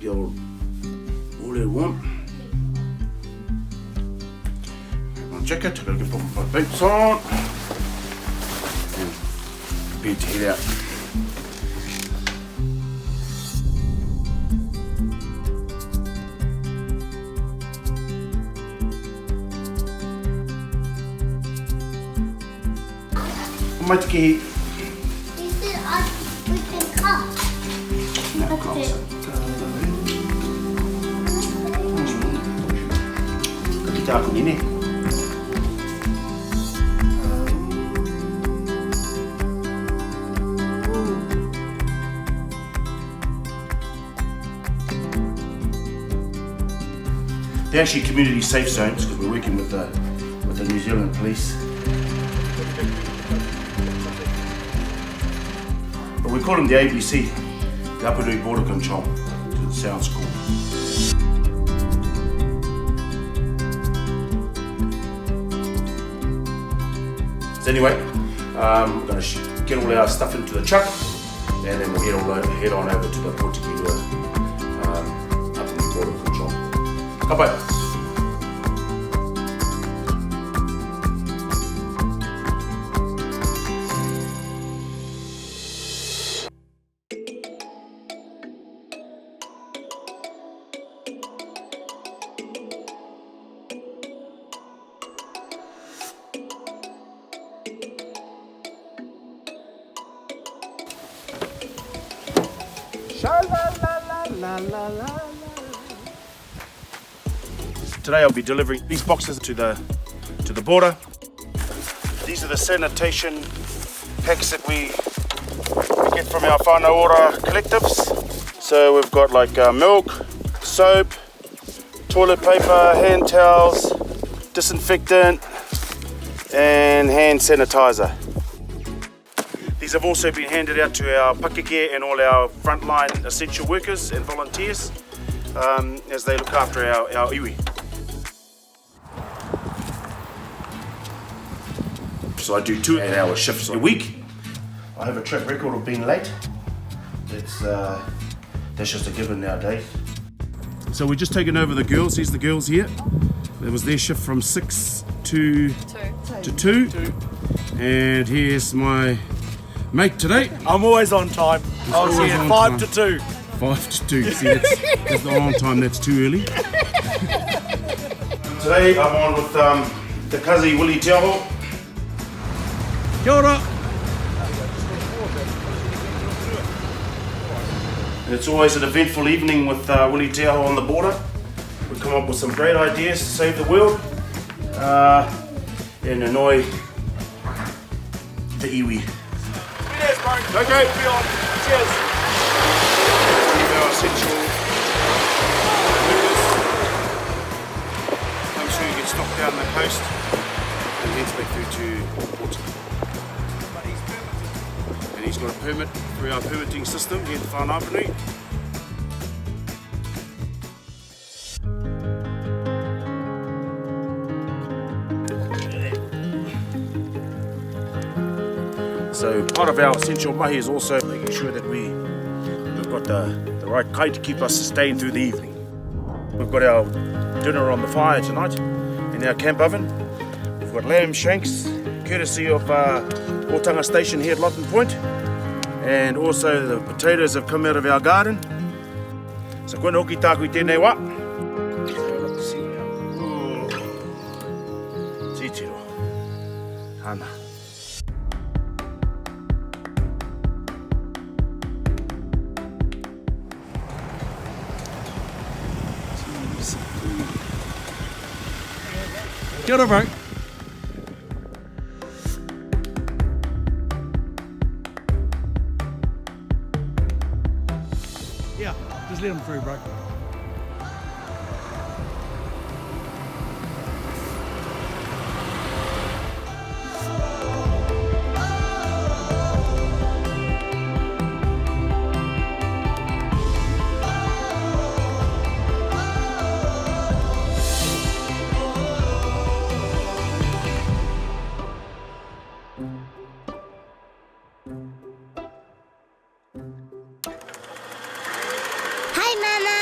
the old woolly warm. My jacket, I've got to put my boots on. And bed to head out. Mai te kihi. He said we can come. No, can't. Ka ki tāku nene. They're actually community safe zones because we're working with the New Zealand police. But we call them the ABC, the Apanui Border Control, because it sounds cool. So anyway, we're going to get all our stuff into the truck, and then we'll head on over to the Pōtikirua Apanui Border Control. Ka pai. Today I'll be delivering these boxes to the border. These are the sanitation packs that we get from our whānau ora collectives. So we've got like milk, soap, toilet paper, hand towels, disinfectant and hand sanitizer. These have also been handed out to our pakeke and all our frontline essential workers and volunteers as they look after our iwi. So I do 2 8-hour shifts a week. I have a track record of being late. That's just a given nowadays. So we're just taking over the girls. Here's the girls here. It was their shift from 6 to 2. And here's my mate today. I'm always on time. I was here 5 to 2. 5 to 2. See, that's the on time. That's too early. Today I'm on with the Kazi Willie Te Aho. Kia ora. It's always an eventful evening with Willie Te Aho on the border. We come up with some great ideas to save the world and annoy the iwi. Cheers, bro. Okay. Cheers. Our essential workers. I'm sure you get stopped down the coast and heads back through to Pōtikirua. And he's got a permit through our permitting system here at the Whānau Apanui. So part of our essential mahi is also making sure that we've got the right kai to keep us sustained through the evening. We've got our dinner on the fire tonight in our camp oven. We've got lamb shanks, courtesy of Otanga Station here at Lawton Point. And also the potatoes have come out of our garden. So koe hoki tāku I tēnei wā. Let's see now. Titiro. Hana. Kia ora, bro. Yeah, just let him through, bro. Hi, Mama.